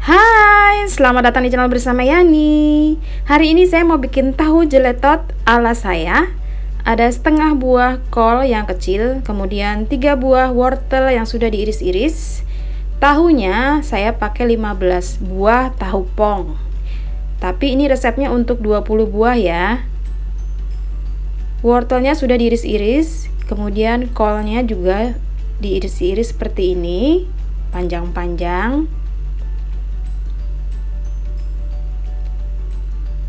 Hai, selamat datang di channel bersama Yani. Hari ini saya mau bikin tahu jeletot ala saya. Ada setengah buah kol yang kecil, kemudian 3 buah wortel yang sudah diiris-iris. Tahunya saya pakai 15 buah tahu pong. Tapi ini resepnya untuk 20 buah ya. Wortelnya sudah diiris-iris, kemudian kolnya juga diiris-iris seperti ini, panjang-panjang.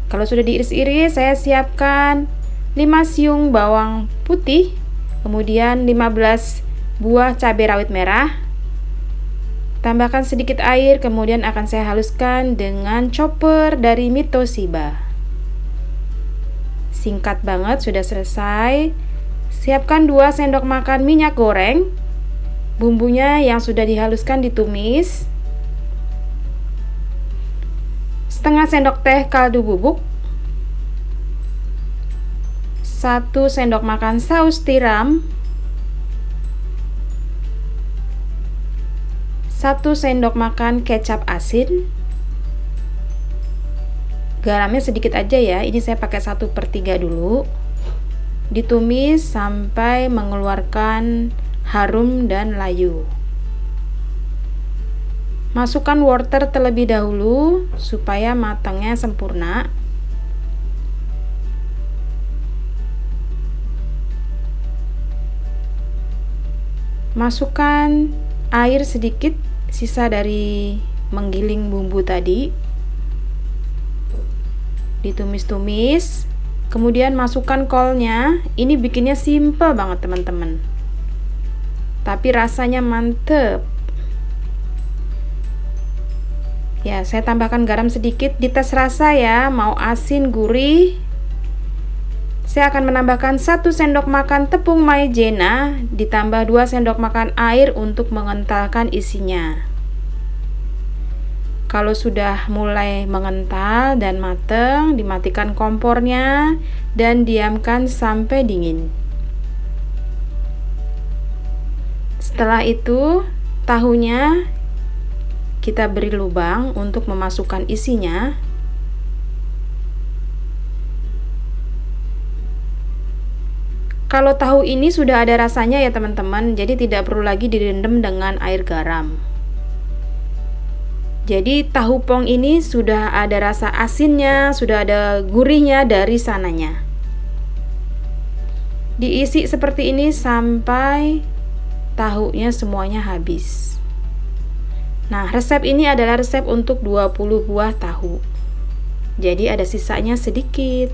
Kalau sudah diiris-iris, saya siapkan 5 siung bawang putih, kemudian 15 buah cabai rawit merah. Tambahkan sedikit air, kemudian akan saya haluskan dengan chopper dari Mitoshiba. Singkat banget, sudah selesai. Siapkan 2 sendok makan minyak goreng. Bumbunya yang sudah dihaluskan ditumis. Setengah sendok teh kaldu bubuk, 1 sendok makan saus tiram, 1 sendok makan kecap asin. Garamnya sedikit aja ya, ini saya pakai 1/3 dulu. Ditumis sampai mengeluarkan harum dan layu. Masukkan wortel terlebih dahulu supaya matangnya sempurna. Masukkan air sedikit, sisa dari menggiling bumbu tadi. Ditumis-tumis, kemudian masukkan kolnya. Ini bikinnya simple banget teman-teman, tapi rasanya mantep. Ya, saya tambahkan garam sedikit, dites rasa ya, mau asin, gurih. Saya akan menambahkan 1 sendok makan tepung maizena, ditambah 2 sendok makan air untuk mengentalkan isinya. Kalau sudah mulai mengental dan mateng, dimatikan kompornya dan diamkan sampai dingin. Setelah itu, tahunya kita beri lubang untuk memasukkan isinya. Kalau tahu ini sudah ada rasanya ya teman-teman, jadi tidak perlu lagi direndam dengan air garam. Jadi tahu pong ini sudah ada rasa asinnya, sudah ada gurihnya dari sananya. Diisi seperti ini sampai tahunya semuanya habis. Nah, resep ini adalah resep untuk 20 buah tahu. Jadi ada sisanya sedikit.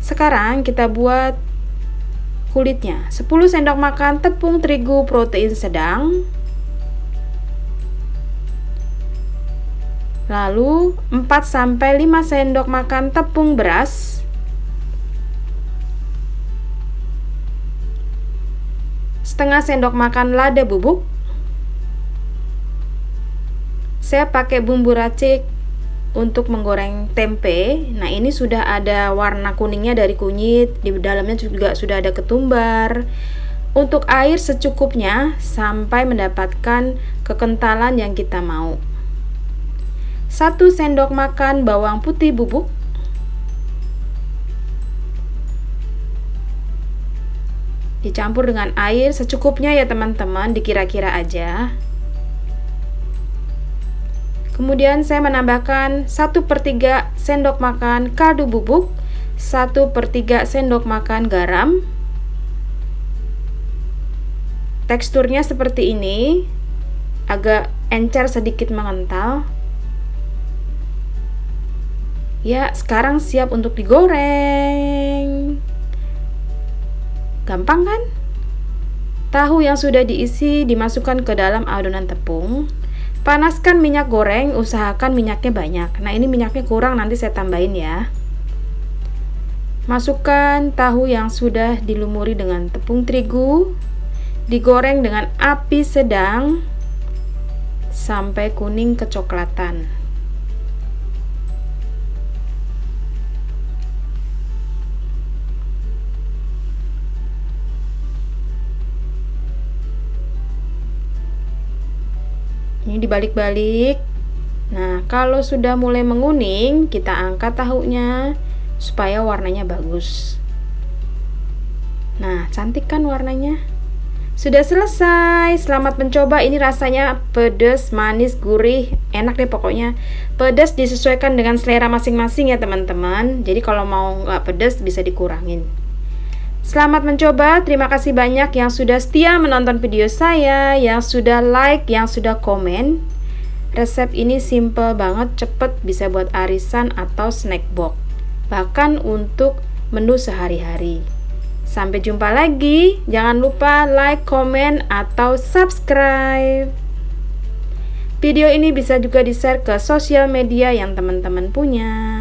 Sekarang kita buat kulitnya. 10 sendok makan tepung terigu protein sedang. Lalu 4-5 sendok makan tepung beras. Setengah sendok makan lada bubuk. Saya pakai bumbu racik untuk menggoreng tempe. Nah, ini sudah ada warna kuningnya dari kunyit, di dalamnya juga sudah ada ketumbar. Untuk air secukupnya sampai mendapatkan kekentalan yang kita mau. 1 sendok makan bawang putih bubuk. Dicampur dengan air secukupnya ya teman-teman, dikira-kira aja. Kemudian saya menambahkan 1/3 sendok makan kaldu bubuk, 1/3 sendok makan garam. Teksturnya seperti ini, agak encer sedikit mengental. Ya, sekarang siap untuk digoreng. Gampang kan? Tahu yang sudah diisi dimasukkan ke dalam adonan tepung. Panaskan minyak goreng, usahakan minyaknya banyak. Nah, ini minyaknya kurang, nanti saya tambahin ya. Masukkan tahu yang sudah dilumuri dengan tepung terigu. Digoreng dengan api sedang sampai kuning kecoklatan. Ini dibalik-balik Nah, kalau sudah mulai menguning, kita angkat tahunya supaya warnanya bagus. Nah, cantik kan warnanya? Sudah selesai. Selamat mencoba. Ini rasanya pedas, manis, gurih, enak deh pokoknya. Pedas disesuaikan dengan selera masing-masing ya teman-teman. Jadi kalau mau nggak pedas bisa dikurangin. Selamat mencoba. Terima kasih banyak yang sudah setia menonton video saya, yang sudah like, yang sudah komen. Resep ini simple banget, cepet, bisa buat arisan atau snack box, bahkan untuk menu sehari-hari. Sampai jumpa lagi. Jangan lupa like, komen, atau subscribe. Video ini bisa juga di-share ke sosial media yang teman-teman punya.